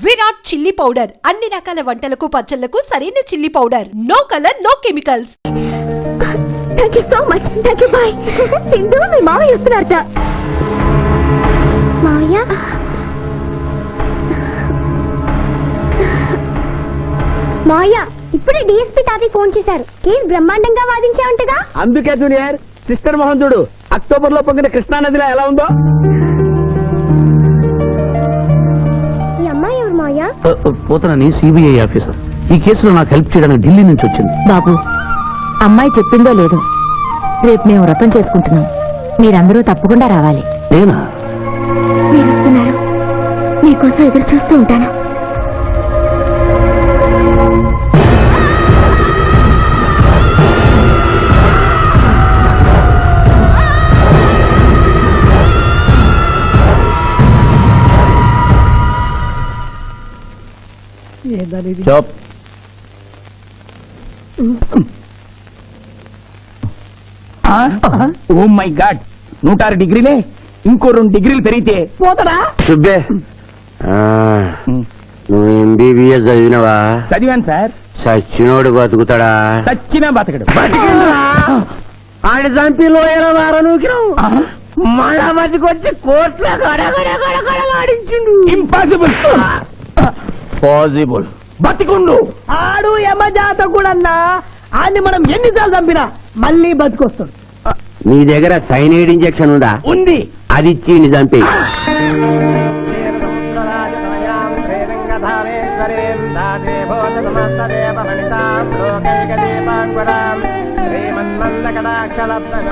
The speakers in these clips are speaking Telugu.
విరాట్ చిల్లీ పౌడర్ అన్ని రకాల వంటలకు పచ్చళ్లకు సరైన chilli powder. No colour no chemicals. Thank you so much. Thank you. Bye. Sindhu మీ మావయ్య వస్తున్నారట. మావయ్య మావయ్య ఇప్పుడే డిఎస్పీ తాతయ్య ఫోన్ చేశారు. కేసు బ్రహ్మాండంగా వాదించావంటగా. అందుకే జూనియర్ సిస్టర్ మోహన్ చూడు అక్టోబర్ లో పొంగిన కృష్ణానదిలో ఎలా ఉందో. ఈ అమ్మాయి ఎవరు మావయ్య? పోతనని సిబిఐ ఆఫీసర్. ఈ కేసులో నాకు హెల్ప్ చేయడానికి ఢిల్లీ నుంచి వచ్చింది. బాబు, అమ్మాయి చెప్పిందో లేదో, రేపు మేము వ్రతం చేసుకుంటున్నాం. మీరందరూ తప్పకుండా రావాలి. నేనా? మీరు వస్తున్నారు, మీకోసం ఎదురు చూస్తూ ఉంటాను. జాబ్ ఓ మై గాడ్, 106 డిగ్రీలే. ఇంకో 2 డిగ్రీలు పెరిగితే పోతడా? సుబ్బే, నువ్వు ఎంబీబీఎస్ చదివినవా? చదివాను సార్. సచ్చినోడు బతుకుతాడా? సచ్చినా బతకడు. ఆడి చంపి లోయల వారనూకినావు, మళ్ళా బతికొచ్చి కోర్టులో గడగడగడగడగాడించిండు. ఇంపాసిబుల్. పాసిబుల్. బతికుండు. ఆడు యమజాతకుడన్నా ఆడిని మనం ఎన్నిసార్లు చంపినా మళ్ళీ బతికొస్తాడు. నీ దగ్గర సైనైడ్ ఇంజెక్షన్ ఉందా? ఉంది. అది ఇచ్చి నీ చంపి.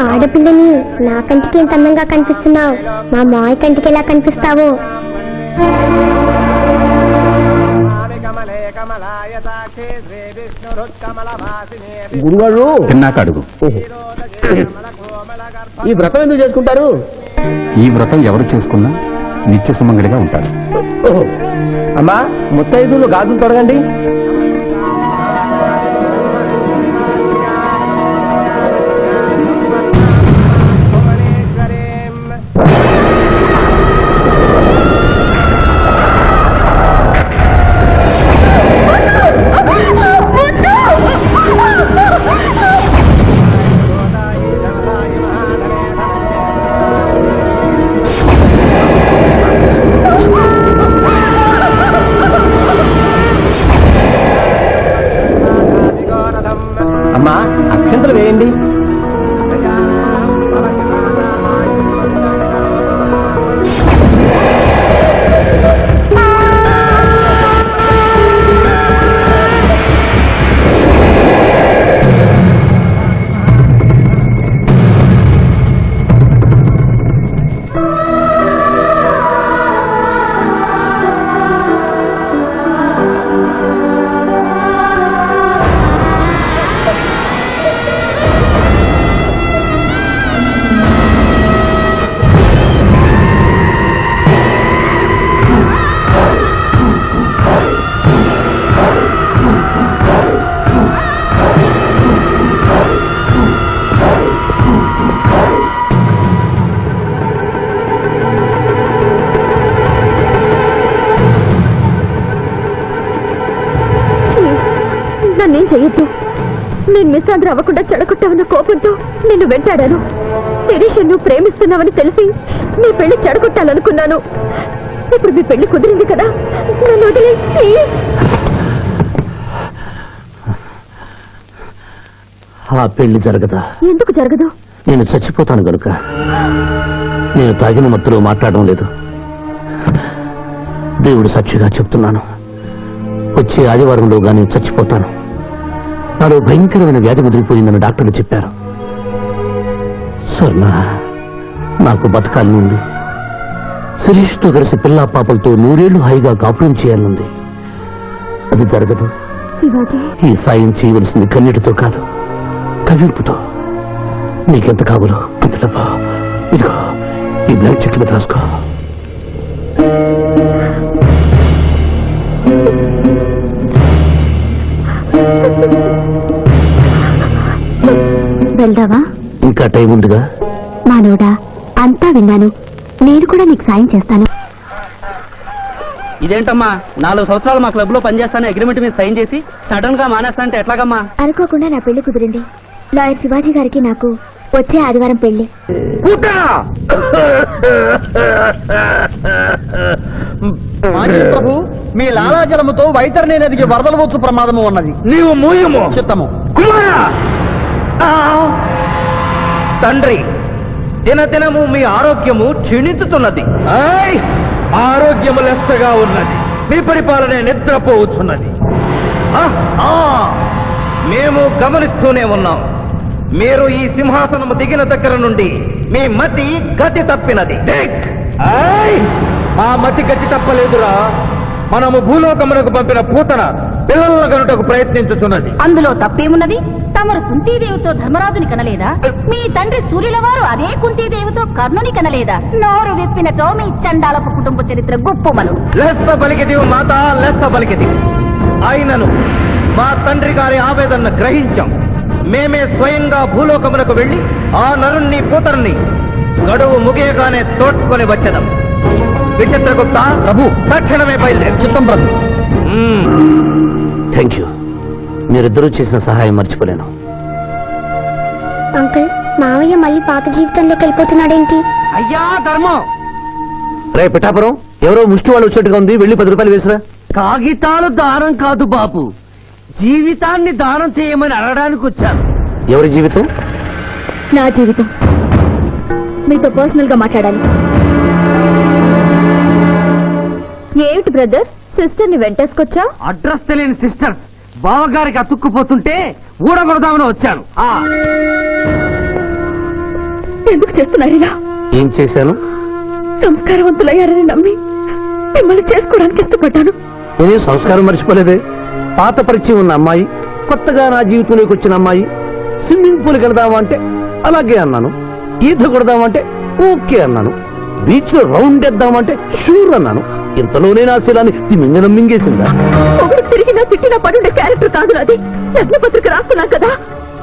ఆడపిల్లని నా కంటికి ఎంత అందంగా కనిపిస్తున్నావు, మా మాయ కంటికి ఎలా కనిపిస్తావో. గురుగారు తిన్నాక అడుగు. ఈ వ్రతం ఎందుకు చేసుకుంటారు? ఈ వ్రతం ఎవరు చేసుకున్నా నిత్య సుమంగళిగా ఉంటారు. అమ్మా, ముత్తైదులు గాజులు తొడగండి. అమ్మా, అక్షంతలు వేయండి. నన్నేం చెయ్యొద్దు. నేను మిస్సాంధ్ర అవ్వకుండా చెడగొట్టావన్న కోపంతో నిన్ను వెంటాడాను. శిరీష్ నువ్వు ప్రేమిస్తున్నావని తెలిసి నీ పెళ్లి చెడగొట్టాలనుకున్నాను. ఇప్పుడు మీ పెళ్లి కుదిరింది కదా, నన్ను వదిలే ప్లీజ్. ఆ పెళ్లి జరగదా? ఎందుకు జరగదు? నేను చచ్చిపోతాను గనుక. నేను తాగిన మత్తులో మాట్లాడడం లేదు. దేవుడు సాక్షిగా చెప్తున్నాను, వచ్చే ఆదివారంలో గానీ చచ్చిపోతాను. నాలో భయంకరమైన వ్యాధి ముదిరిపోయిందని డాక్టర్లు చెప్పారు. స్వర్ణ, నాకు బతకాలని ఉంది. శిరీష్తో కలిసి పిల్లా పాపలతో 100 ఏళ్లు హాయిగా కాపురం చేయాలనుంది. అది జరగదు. శివాజీ, ఈ సాయం చేయవలసింది కన్నీటితో కాదు, కవింపుతో. నీకెంత కావాలో అంత డబ్బా ఇదిగో, ఈ బ్లాక్ చెక్ మీద రాసుకో. వెళ్దావా? ఇంకా టైం ఉందిగా. మానవుడా, అంతా విన్నాను. నేను కూడా నీకు సాయం చేస్తాను. ఇదేంటమ్మా 4 సంవత్సరాలు మా క్లబ్ లో పనిచేస్తాను అగ్రిమెంట్ మీద సైన్ చేసి సడన్ గా మానేస్తా అంటే ఎట్లాగమ్మా? అనుకోకుండా నా పెళ్లి కుదిరింది. లాయర్ శివాజీ గారికి నాకు వచ్చే ఆదివారం పెళ్లి. ప్రభు, మీ లాలాజలముతో వైతరణి నదికి వరదలు వచ్చు ప్రమాదము ఉన్నది. నీవు మూయము చిత్తము. కుమారా! తండ్రి, దినదినము మీ ఆరోగ్యము క్షీణించుతున్నది. ఆరోగ్యము లెస్సగా ఉన్నది. మీ పరిపాలన నిద్రపోవచ్చున్నది. మేము గమనిస్తూనే ఉన్నాం. మీరు ఈ సింహాసనము దిగిన దగ్గర నుండి మీ మతి గతి తప్పినది. మా మతి గతి తప్పలేదురా. మనము భూలోకమునకు పంపిన పూతన పిల్లల గనుటకు ప్రయత్నించుతున్నది. అందులో తప్పేమున్నది? తమరు కుంతీదేవితో ధర్మరాజుని కనలేదా? మీ తండ్రి సూర్యుల వారు అదే కుంతీదేవితో కర్ణుని కనలేదా? నోరు విప్పిన చౌమి చండాలపు కుటుంబ చరిత్ర గుప్పుమను. లెస్స బలికిది మాత, లెస్స బలికిది. ఆయనను మా తండ్రి గారి ఆవేదన గ్రహించాం. మేమే స్వయంగా భూలోకమునకు వెళ్లి ఆ నరుణ్ణి పూతరుని గడువు ముగియగానే తోడ్కొని వచ్చదాం. విచిత్రగుప్త ప్రభు, తక్షణమే బయలుదేరు. చిత్తం ప్రభు. Thank you. మీరిద్దరూ చేసిన సహాయం మర్చిపోలేను. అంకుల్, మావయ్య మళ్ళీ పాత జీవితంలోకి వెళ్ళిపోతున్నాడేంటి? అయ్యా ధర్మం, రే పిఠాపురం, ఎవరో ముష్టి వాళ్ళు వచ్చేట్టుగా ఉంది, వెళ్ళి 10 రూపాయలు వేసిరా. కాగితాలు దానం కాదు బాబు, జీవితాన్ని దానం చేయమని అడగడానికి వచ్చాను. ఎవరి జీవితం? నా జీవితం. మీతో పర్సనల్ గా మాట్లాడాలి. ఏమిటి బ్రదర్, సిస్టర్ ని వెంటేసుకొచ్చా? అడ్రస్ తెలియని సిస్టర్స్ బావగారికి అతుక్కుపోతుంటే ఊడగొడదామని వచ్చాను. ఎందుకు చేస్తున్నారు ఇలా? ఏం చేశాను? సంస్కారవంతులయ్యారని నమ్మి మిమ్మల్ని చేసుకోవడానికి ఇష్టపడ్డాను. నేనే సంస్కారం మర్చిపోలేదే. పాత పరిచయం ఉన్న అమ్మాయి, కొత్తగా నా జీవితంలోకి వచ్చిన అమ్మాయి. స్విమ్మింగ్ పూల్కి వెళ్దామా అంటే అలాగే అన్నాను. ఈత కొడదామంటే ఓకే అన్నాను. బీచ్ లో రౌండ్ వేద్దామంటే షూర్ అన్నాను. ఇంతలోనే నా శీలాన్ని తిమింగనం మింగేసిందా? ఒకరు తిరిగినా తిట్టినా పడుండే క్యారెక్టర్ కాదు నాది. లగ్న పత్రిక రాస్తున్నాం కదా,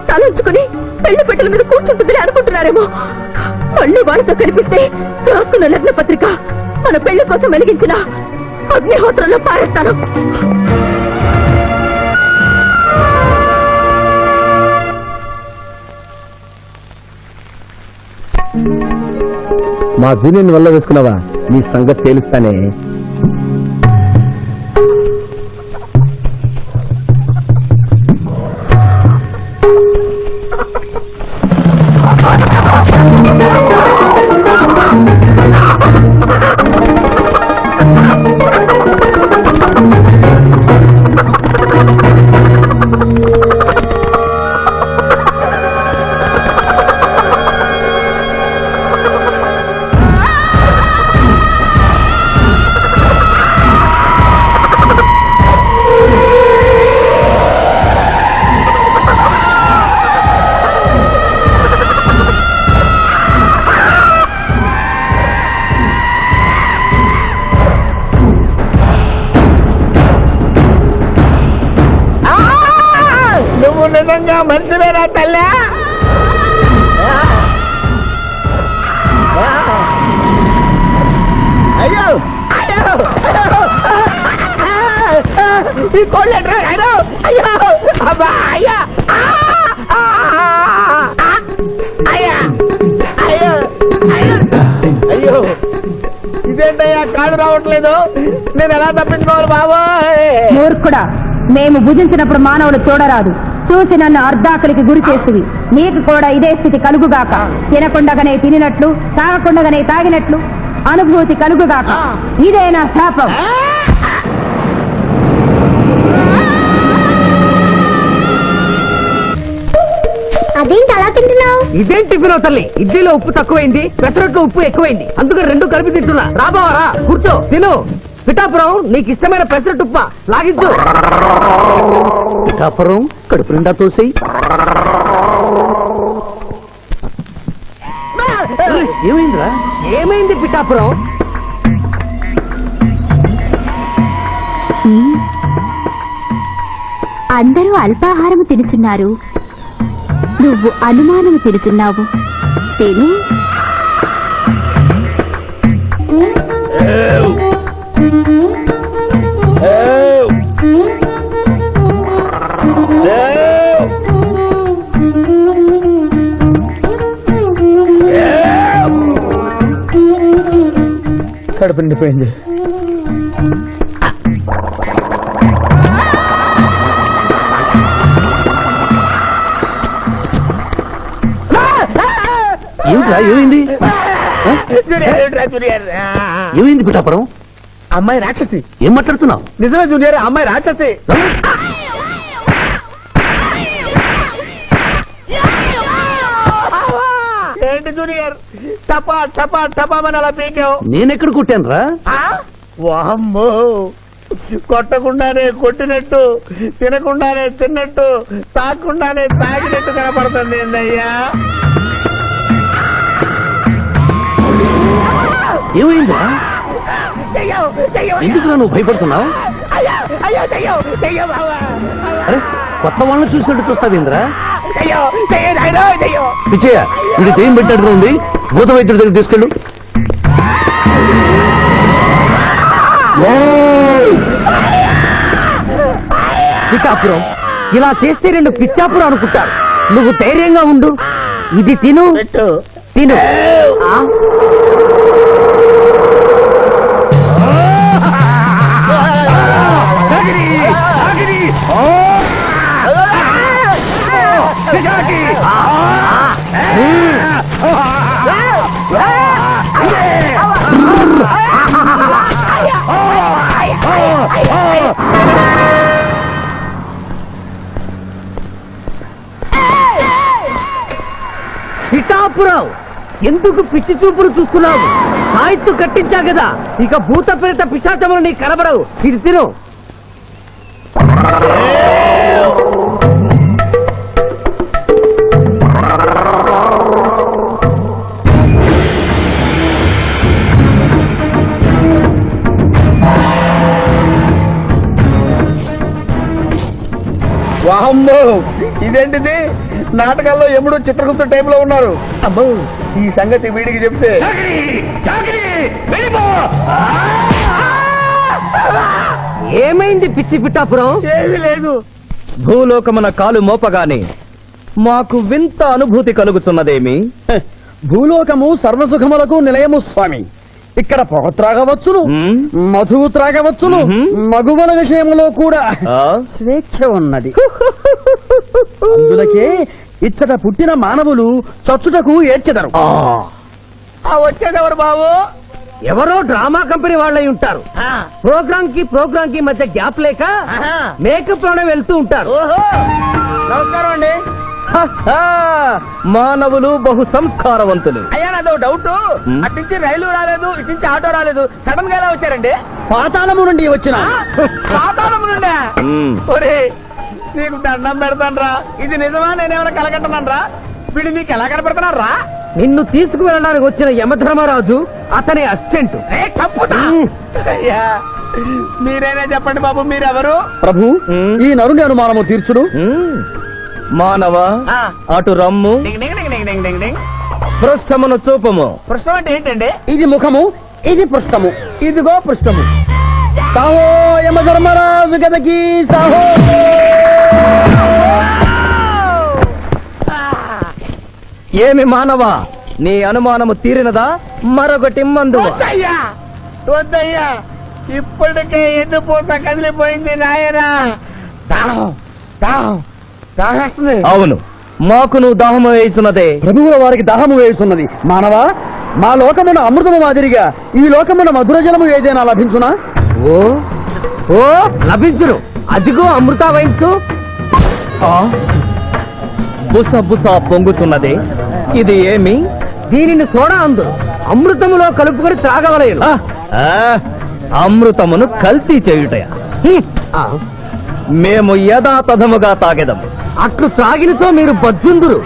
తలంచుకుని పెళ్లి పెట్టెల మీద కూర్చుంటుందని అనుకుంటున్నారేమో. మళ్ళీ వాళ్ళతో కనిపిస్తే రాసుకున్న లగ్న పత్రిక మన పెళ్లి కోసం వెలిగించిన అగ్నిహోత్రంలో పారేస్తాను. మా జూనియర్ వల్ల వేసుకున్నావా? నీ సంగతి తేలుస్తానే. నిజంగా మంచివేనా తల్లి? అయ్యో ఈ కోళ్ళు అయ్యో అబ్బా అయ్యా అయ్యా అయ్యో అయ్యో ఇదేంటయ్యా, కాళ్ళు రావట్లేదు. నేను ఎలా తప్పించుకోవాలి బాబోయ్? మూర్ఖుడా, మేము భుజించినప్పుడు మానవులు చూడరాదు. చూసి నన్ను అర్ధాకలికి గురి చేస్తుంది. నీకు కూడా ఇదే స్థితి కలుగుగాక. తినకుండగానే తినినట్లు, తాగకుండగానే తాగినట్లు అనుభూతి కలుగుగాక. ఇదే నా శాపం. అదేంటి అలా తింటున్నావు? ఇదేం టిఫిన్ తల్లి? ఇడ్లీలో ఉప్పు తక్కువైంది, పెసరట్లో ఉప్పు ఎక్కువైంది, అందుకని 2 కలిపి తింటున్నా. రాబావరా, కూర్చో, తిను. పిఠాపురం, నీకు ఇష్టమైన పెసరట్టుప్ప లాగించు. పిఠాపురం, కడుపు నిండా తోసేయి. ఏమైందిరా? ఏమైంది పిఠాపురం? అందరూ అల్పాహారము తినుచున్నారు, నువ్వు అనుమానము తినుచున్నావు. తిను. కడుపు నిండిపోయింది. ఏమిట్రా ఏమైంది? ఏమైంది పిఠాపురం? అమ్మాయి రాక్షసి. ఏం మాట్లాడుతున్నావు? నిజమే జూనియర్, అమ్మాయి రాక్షసి. ఏంటి జూనియర్, టపా టపా టపామని అలా పీకావు? నేనెక్కడ కొట్టాను రా? వామ్మో, కొట్టకుండానే కొట్టినట్టు, తినకుండానే తిన్నట్టు, తాగకుండానే తాగినట్టు కనపడుతుంది ఏందయ్యా? ఏమైందా? ఎందుకు నువ్వు భయపడుతున్నావు? అరే కొత్త వాళ్ళని చూసినట్టు చూస్తావేంద్రా? పిచ్చయ్య, ఇది దెయ్యం పెట్టినట్టుగా ఉంది. భూత వైద్యుడి దగ్గర తీసుకెళ్ళు. పిఠాపురం, ఇలా చేస్తే రెండు పిచ్చాపురం అనుకుంటారు. నువ్వు ధైర్యంగా ఉండు, ఇది తిను తిను. పిఠాపురం, ఎందుకు పిచ్చి చూపులు చూస్తున్నావు? సాయిత్తు కట్టించా కదా, ఇక భూత ప్రేత పిశాచములు నీకు కనబడవు. ఇది తిను. వాహమ్మో, ఇదేంటిది? నాటకాల్లో ఎముడు చిత్రగుప్త టైప్ లో ఉన్నారు. అమ్మో, ఈ సంగతి వీడికి చెప్తే ఏమైంది పిచ్చి పిఠాపురం? ఏమీ లేదు. భూలోకమున కాలు మోపగానే మాకు వింత అనుభూతి కలుగుతున్నదేమి? భూలోకము సర్వసుఖములకు నిలయము స్వామి. ఇక్కడ పొగ త్రాగవచ్చును, మధువు త్రాగవచ్చును, మగువల విషయంలో కూడా స్వేచ్ఛ ఉన్నది. అందులకే ఇచ్చట పుట్టిన మానవులు చచ్చుటకు ఏడ్చెదరు. వచ్చేదెవరు బాబు? ఎవరో డ్రామా కంపెనీ వాళ్ళై ఉంటారు. ప్రోగ్రామ్ కి మధ్య గ్యాప్ లేక మేకప్ లోనే వెళ్తూ ఉంటారు. నమస్కారం అండి. మానవులు బహు సంస్కారవంతులు. అయ్యా, నాదో డౌట్. అట్నుంచి రైలు రాలేదు, ఇట్నుంచి ఆటో రాలేదు, సడన్ గా ఎలా వచ్చారండి? పాతాళము నుండి వచ్చిన. పాతాళము నుండి? ఒరే, నీకు దండం పెడతానరా, ఇది నిజమా? నేనేమైనా కలగట్టనరా? వీడు నీకు ఎలా కనపడుతున్నారా? నిన్ను తీసుకువెళ్ళడానికి వచ్చిన యమధర్మరాజు అతని అసిస్టెంట్. అయ్యా, మీరైనా చెప్పండి బాబు, మీరెవరు? ప్రభు, ఈ నరుని అనుమానము తీర్చుడు. మానవ, అటు రమ్ము, పృష్ఠమును చూపము. పృష్ఠం అంటే ఏంటండి? ఇది ముఖము, ఇది పృష్ఠము. ఇదిగో పృష్ఠము. సాహో యమధర్మరాజు గదకి సాహో. ఏమి మానవ, నీ అనుమానము తీరినదా? మరొకటి మందు. వద్దయ్యా, వద్దయ్యా, ఇప్పటికే ఎండిపోత కదిలిపోయింది నాయనా. దాహం దాహం దాహేస్తుంది. అవును, మాకును దాహము వేయుచున్నదే. ప్రభువుల వారికి దాహము వేయుచున్నది. మానవా, మా లోకమున అమృతము మాదిరిగా ఈ లోకమున మధుర జలము ఏదైనా లభించునా? ఓ ఓ లభించును. అదిగో అమృత వయస్సు. బుస బుస పొంగుతున్నదే, ఇది ఏమి? దీనిని సోడా అందు అమృతములో కలుపుకొని త్రాగవలేను. అమృతమును కల్తీ చేయుటయా? మేము యథాతథముగా తాగెదము. అట్లు త్రాగినతో మీరు బజ్జుందురు.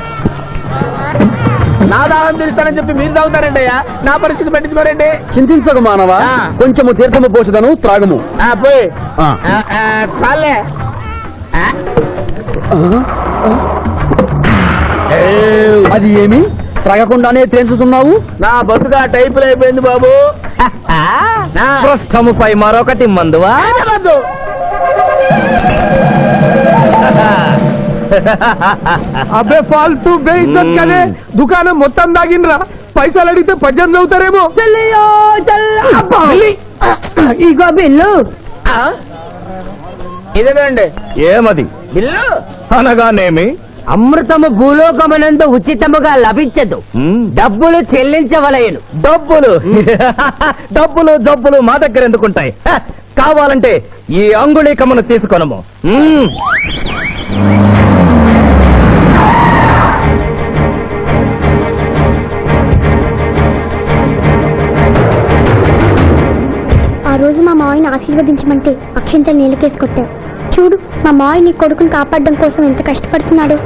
నా దాహం తెలుస్తానని చెప్పి మీరు తాగుతారండి అయ్యా, నా పరిస్థితి పట్టించుకోరండి. చింతించకు మానవా, కొంచెము తీర్థము పోషదను, త్రాగము. పోయి చాలే. అది ఏమి? త్రాగకుండానే తేల్చుతున్నావు? నా బతుగా టైపులు అయిపోయింది బాబు. పృష్ఠముపై మరొకటి మందువా? అబ్బే ఫాల్తూ బేయిద్దత్ కదే, దుకాణం మొత్తం దాగినరా. పైసలు అడిగితే 18 అవుతారేమో. ఇగో బిల్లు. ఇదేనండి ఏమది బిల్లు. అనగానేమి? అమృతము భూలోకమునందు ఉచితముగా లభించదు, డబ్బులు చెల్లించవలయను. డబ్బులు డబ్బులు జబ్బులు మా దగ్గర ఎందుకుంటాయి? హ, కావాలంటే ఈ అంగుళీకమును తీసుకొనము. ఆ రోజు మా మావయ్యని ఆశీర్వదించమంటే అక్షంతలు నీళ్ళకేసి కొట్టావు. చూడు మా మావయ్య నీ కొడుకుని కాపాడడం కోసం ఎంత కష్టపడుతున్నాడు.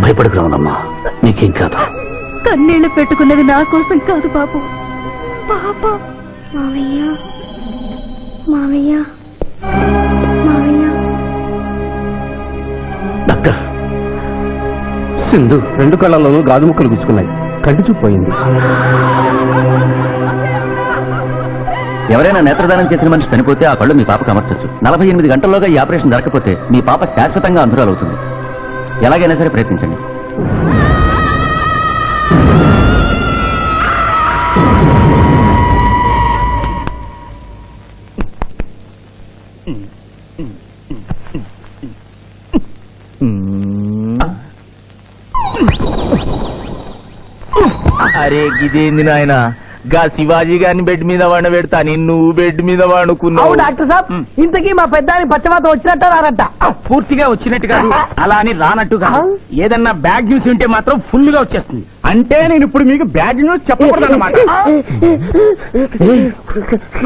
భయపడకు రావణమ్మా, నీకేం కాదు. కన్నీళ్లు పెట్టుకున్నది నా కోసం కాదు బాబు. పాప మావయ్య మావయ్య మావయ్య. డాక్టర్, సింధు 2 కళ్ళల్లోనూ గాజు ముక్కలు గుచ్చుకున్నాయి, కంటి చూపు పోయింది. ఎవరైనా నేత్రదానం చేసిన మనిషి చనిపోతే ఆ కళ్ళు మీ పాపకు అమర్చొచ్చు. 48 గంటల్లోగా ఈ ఆపరేషన్ జరగకపోతే మీ పాప శాశ్వతంగా అంధురాలవుతుంది. ఎలాగైనా సరే ప్రయత్నించండి. అరే గిదేంది నాయన, గా శివాజీ గారిని బెడ్ మీద వండ పెడతా, నువ్వు బెడ్ మీద వండుకున్నావు. డాక్టర్ సాబ్, ఇంతకీ మా పెద్దాని పచ్చవాత వచ్చినట్ట రారట? పూర్తిగా వచ్చినట్టు కాదు, అలా అని రానట్టు కాదు. ఏదన్నా బ్యాడ్ న్యూస్ ఉంటే మాత్రం ఫుల్ గా వచ్చేస్తుంది. అంటే నేను ఇప్పుడు మీకు బ్యాడ్ న్యూస్ చెప్పకూడదు అన్నమాట.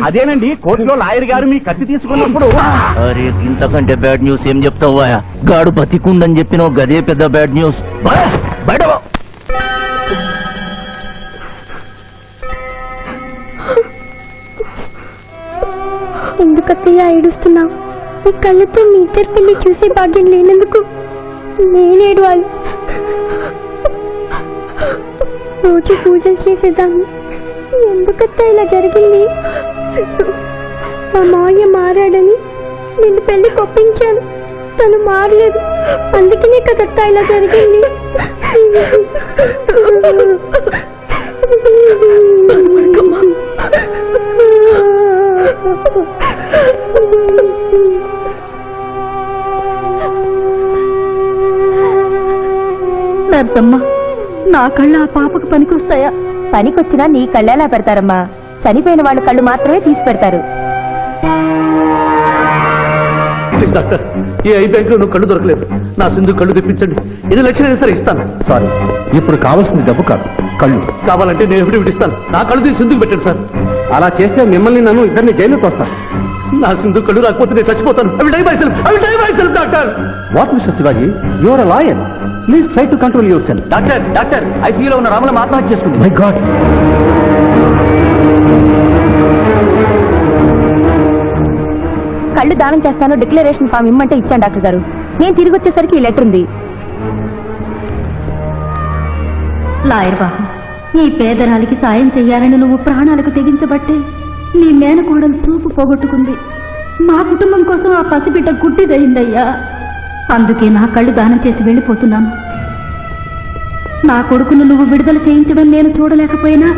అదేనండి, కోర్టులో లాయర్ గారు మీ కత్తి తీసుకున్నప్పుడు అరే ఇంతకంటే బ్యాడ్ న్యూస్ ఏం చెప్తావా? గాడు బతికుండని చెప్పిన గదే పెద్ద బ్యాడ్ న్యూస్. బయట ఎందుకత్తయ్య ఏడుస్తున్నావు? నీ కళ్ళతో మీ ఇద్దరి పెళ్లి చూసే భాగ్యం లేనందుకు నేనేడవాలి. రోజు పూజలు చేసేదాన్ని. ఎందుకత్తా ఇలా జరిగింది? మా మావయ్య మారాడని నిన్ను పెళ్లి కొప్పించాను, తను మారలేదు. అందుకనే కదత్తా ఇలా జరిగింది. నర్సమ్మ, నా కళ్ళు ఆ పాపకు పనికొస్తాయా? పనికొచ్చినా నీ కళ్ళెలా పెడతారమ్మా? చనిపోయిన వాళ్ళ కళ్ళు మాత్రమే తీసి పెడతారు. ప్లీజ్ డాక్టర్, ఈ 5 బ్యాంకులో కళ్ళు దొరకలేదు. నా సింధు కళ్ళు తెప్పించండి. 5 లక్షలైనా సరే ఇస్తాను. సారీ, ఇప్పుడు కావాల్సింది డబ్బు కాదు, కళ్ళు. కావాలంటే నేను ఎప్పుడు ఇస్తాను. నా కళ్ళు తీసి సింధుకు పెట్టండి సార్. అలా చేస్తే మిమ్మల్ని నన్ను ఇద్దరిని జైలుకి వస్తాను. నా సింధు కళ్ళు రాకపోతే నేను చచ్చిపోతాను. అవి die myself doctor. What mister Shivaji, you are a lawyer, please try to control yourself. Doctor, ఐసీయూలో ఉన్న రామల ఆత్మహత్య చేసుకుంది. My god. కళ్ళు దానం చేస్తాను డిక్లరేషన్ ఫామ్ ఇమ్మంటే ఇచ్చాను డాక్టర్ గారు. నేను తిరిగి వచ్చేసరికి ఈ లెటర్ ఉంది. లాయర్ బాబు, ఈ పేదరాలికి సాయం చెయ్యాలని నువ్వు ప్రాణాలకు తెగించబట్టే నీ మేనకోడలు చూపు పోగొట్టుకుంది. మా కుటుంబం కోసం ఆ పసిబిడ్డ గుడ్డిదయిందయ్యా. అందుకే నా కళ్ళు దానం చేసి వెళ్ళిపోతున్నాను. నా కొడుకును నువ్వు విడుదల చేయించడం నేను చూడలేకపోయినా